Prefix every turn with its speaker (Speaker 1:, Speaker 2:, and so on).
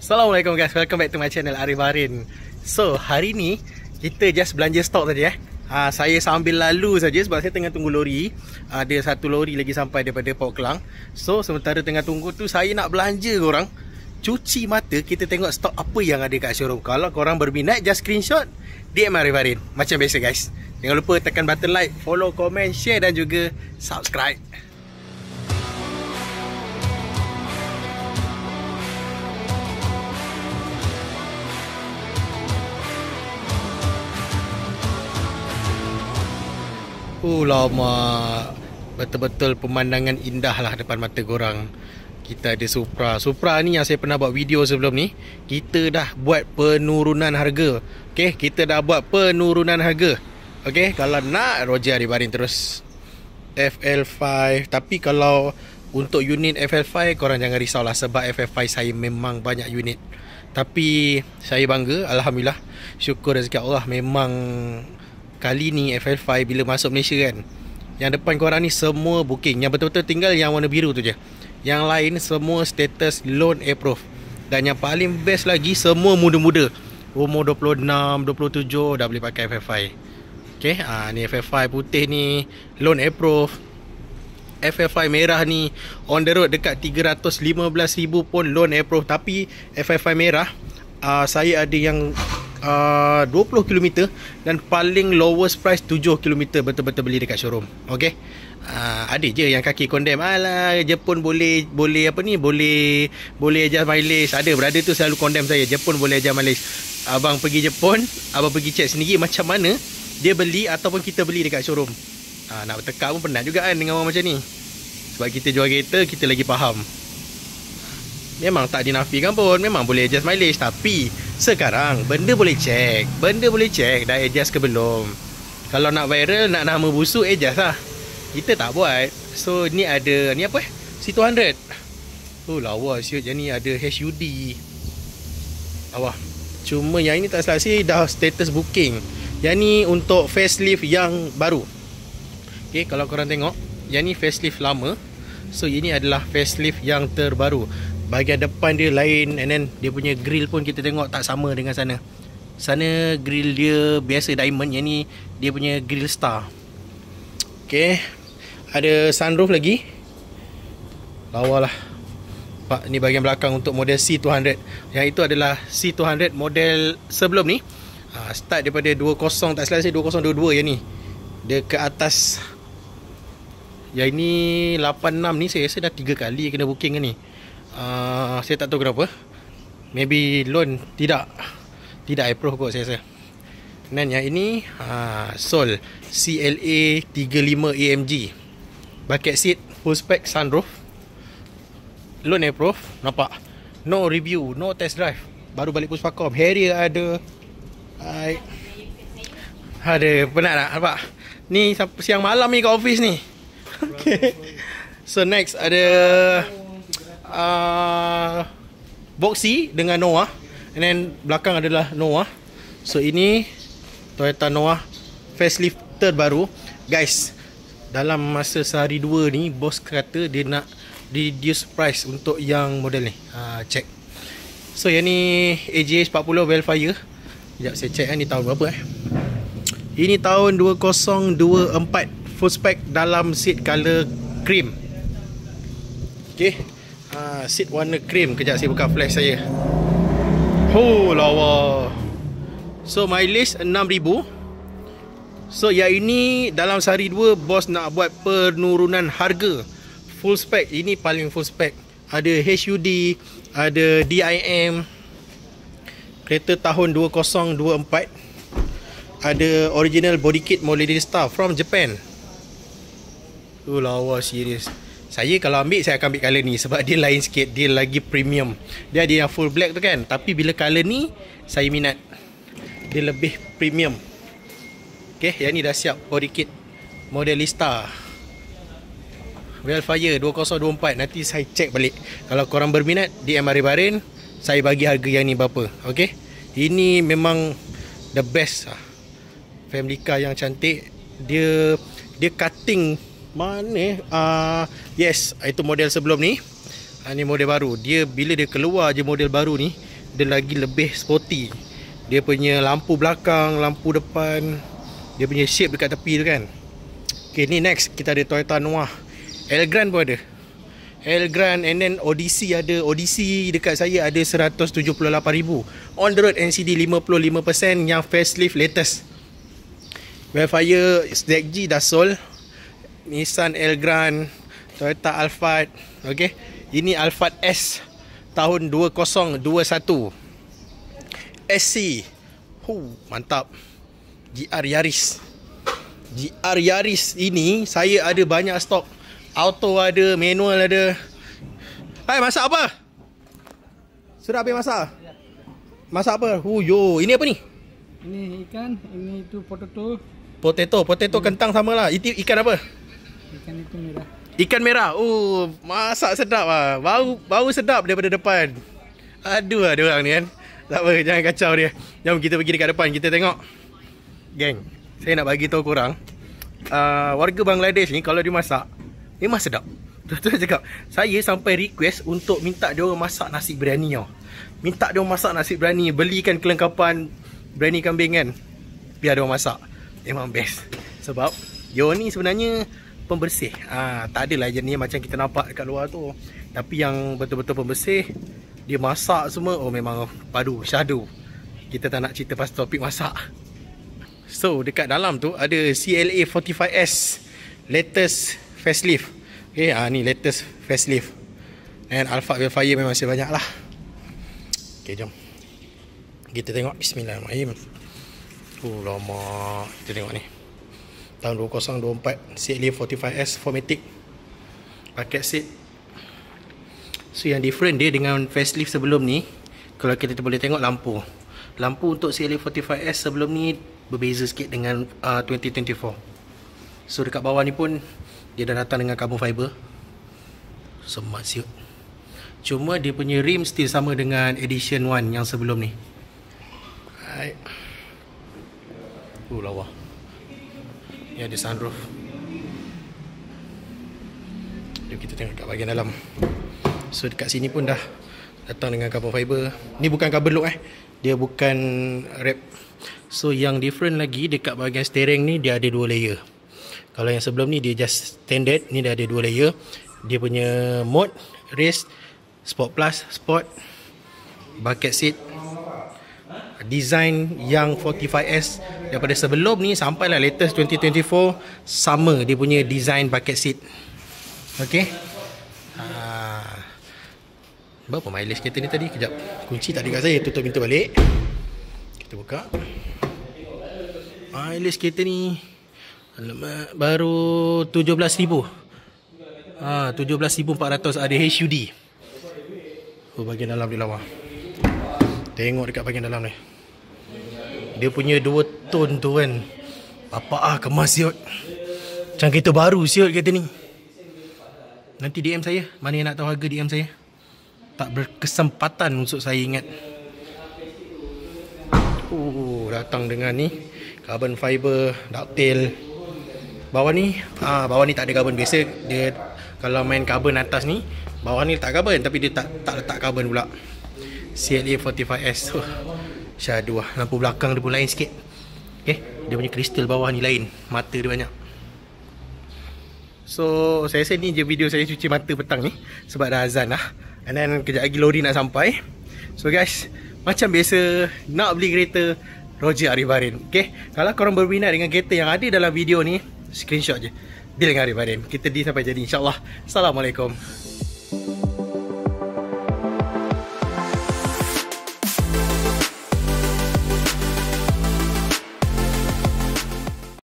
Speaker 1: Assalamualaikum guys, welcome back to my channel Arif Harin. So, hari ni kita just belanja stok tadi saya sambil lalu saja sebab saya tengah tunggu lori. Ada satu lori lagi sampai daripada Port Klang. So, sementara tengah tunggu tu saya nak belanja korang. Cuci mata, kita tengok stok apa yang ada kat showroom. Kalau korang berminat, just screenshot DM Arif Harin. Macam biasa guys. Jangan lupa tekan button like, follow, komen, share dan juga subscribe. Lama. Betul-betul pemandangan indah lah depan mata korang. Kita ada Supra. Supra ni yang saya pernah buat video sebelum ni. Kita dah buat penurunan harga. Okay, kita dah buat penurunan harga. Okay, kalau nak Roger Arif Harin terus. FL5. Tapi kalau untuk unit FL5 korang jangan risau lah, sebab FL5 saya memang banyak unit. Tapi saya bangga, Alhamdulillah, syukur rezeki Allah. Memang kali ni FL5 bila masuk Malaysia kan, yang depan korang ni semua booking. Yang betul-betul tinggal yang warna biru tu je. Yang lain semua status loan approve. Dan yang paling best lagi, semua muda-muda, umur 26, 27 dah boleh pakai FL5. Okay, ni FL5 putih ni loan approve. FL5 merah ni on the road dekat 315,000 pun loan approve. Tapi FL5 merah saya ada yang 20km dan paling lowest price 7km, betul-betul beli dekat showroom. Okay, ada je yang kaki condemn, alah Jepun boleh apa ni, boleh adjust mileage. Ada brother tu selalu condemn saya, Jepun boleh adjust mileage. Abang pergi Jepun, abang pergi check sendiri macam mana dia beli ataupun kita beli dekat showroom. Nak bertekak pun penat juga kan dengan orang macam ni. Sebab kita jual kereta, kita lagi faham. Memang tak dinafikan pun, memang boleh adjust mileage. Tapi sekarang benda boleh check. Benda boleh check dah adjust ke belum. Kalau nak viral, nak nama busuk, adjust lah. Kita tak buat. So ni ada, ni apa C200. Lawa siut. Yang ni ada HUD lawa. Cuma yang ini tak salah saya dah status booking. Yang ni untuk facelift yang baru. Okay, kalau korang tengok, yang ni facelift lama. So ini adalah facelift yang terbaru. Bahagian depan dia lain, and then dia punya grill pun kita tengok tak sama dengan sana. Sana grill dia biasa diamond, yang ni dia punya grill star. Okay, ada sunroof lagi. Lawa lah. Pak, ni bahagian belakang untuk model C200. Yang itu adalah C200 model sebelum ni. Start daripada 20, tak salah saya 2022 yang ni. Dia ke atas. Yang ini 86 ni saya rasa dah 3 kali kena booking kan ni. Saya tak tahu kenapa. Maybe loan tidak approve kot saya rasa. Dan yang ini Soul CLA 35 AMG. Bucket seat, full spec, sunroof, loan approve. Nampak, no review, no test drive, baru balik Puspakom. Harrier ada. Ada, penat tak nampak? Ni siang malam ni kat office ni. Okay. So next ada Boxy dengan Noah. And then belakang adalah Noah. So ini Toyota Noah facelift terbaru. Guys, dalam masa sehari dua ni bos kata dia nak reduce price untuk yang model ni. Check. So yang ni AGH 40 Velfire. Sekejap saya check ni tahun berapa Ini tahun 2024. Full spec dalam seat color cream. Okay, seat warna cream. Kejap saya buka flash saya. Lawa. So mileage 6,000. So yang ini dalam sehari dua bos nak buat penurunan harga. Full spec. Ini paling full spec. Ada HUD, ada DIM. Kereta tahun 2024. Ada original body kit Molody Star from Japan. Lawa serius. Saya kalau ambil, saya akan ambil colour ni sebab dia lain sikit, dia lagi premium. Dia ada yang full black tu kan, tapi bila colour ni saya minat. Dia lebih premium. Okay, yang ni dah siap body kit Modelista Velfire 2024. Nanti saya check balik. Kalau korang berminat, DM Arif Harin, saya bagi harga yang ni berapa. Okay, ini memang the best family car yang cantik. Dia cutting mana yes, itu model sebelum ni. Ni model baru. Dia bila dia keluar je model baru ni, dia lagi lebih sporty. Dia punya lampu belakang, lampu depan, dia punya shape dekat tepi tu kan. Okay, ni next kita ada Toyota Noah. Elgrand pun ada. Elgrand, and then Odyssey ada. Odyssey dekat saya ada 178,000. On the road NCD 55% yang facelift latest. Velfire ZG dah sold. Nissan Elgrand, Toyota Alphard. Okay, ini Alphard S tahun 2021. SC. Mantap. GR Yaris. GR Yaris ini saya ada banyak stok. Auto ada, manual ada. Hai, masak apa? Sudah habis masak? Masak apa? Yo, ini apa ni?
Speaker 2: Ini ikan, ini itu potato.
Speaker 1: Potato kentang sama lah. Ikan apa?
Speaker 2: Ikan itu merah.
Speaker 1: Ikan merah. Masak sedap lah. Bau sedap daripada depan. Aduh, ada orang ni kan. Tak apa, jangan kacau dia. Jom kita pergi dekat depan, kita tengok. Geng, saya nak bagi tahu korang, warga Bangladesh ni kalau dia masak memang sedap. Betul cakap. Saya sampai request untuk minta dia orang masak nasi biryani tau. Minta dia orang masak nasi biryani, belikan kelengkapan biryani kambing kan. Biar dia orang masak. Memang best. Sebab dia ni sebenarnya pembersih. Tak adalah jenis macam kita nampak dekat luar tu. Tapi yang betul-betul pembersih, dia masak semua. Memang padu, syahdu. Kita tak nak cerita pasal topik masak. So dekat dalam tu ada CLA 45S latest facelift. Okay, ni latest facelift. And Alphard Velfire memang masih banyak lah. Okay, jom kita tengok. Bismillahirrahmanirrahim. Lama. Kita tengok ni tahun 2024 CLA 45S 4matic paket seat. So yang different dia dengan facelift sebelum ni, kalau kita boleh tengok lampu untuk CLA 45S sebelum ni berbeza sikit dengan 2024. So dekat bawah ni pun dia dah datang dengan carbon fiber. Semat siut. Cuma dia punya rim still sama dengan edition 1 yang sebelum ni. Alright. Lawa. Ni ada sunroof. Jom kita tengok kat bahagian dalam. So dekat sini pun dah datang dengan carbon fiber. Ni bukan carbon look dia bukan wrap. So yang different lagi dekat bahagian steering ni, dia ada 2 layer. Kalau yang sebelum ni dia just standard, ni dia ada 2 layer. Dia punya mode race, sport plus, sport, bucket seat. Design yang 45S daripada sebelum ni sampailah latest 2024 sama dia punya design bucket seat. Okay. Berapa mileage kereta ni tadi? Kejap. Kunci tak ada kat saya, tutup pintu balik. Kita buka. Mileage kereta ni baru 17,000. 17,400 ada HUD. Bahagian dalam dia lawa. Tengok dekat bahagian dalam ni. Dia punya 2 tone tu kan. Kemas siut. Macam kereta baru siut kereta ni. Nanti DM saya. Mana yang nak tahu harga, DM saya. Tak berkesempatan untuk saya ingat. Datang dengan ni carbon fiber, ducktail. Bawah ni tak ada carbon. Biasa dia kalau main carbon atas ni, bawah ni letak carbon, tapi dia tak letak carbon pula. CLA 45S. Syahdu lah. Lampu belakang dia pun lain sikit. Okay, dia punya kristal bawah ni lain. Mata dia banyak. So saya rasa ni je video saya cuci mata petang ni, sebab dah azan lah. And then kejap lagi lori nak sampai. So guys, macam biasa, nak beli kereta Roger Arifarin. Okay, kalau korang berminat dengan kereta yang ada dalam video ni, screenshot je, deal dengan Arifarin. Kita deal sampai jadi, insyaAllah. Assalamualaikum.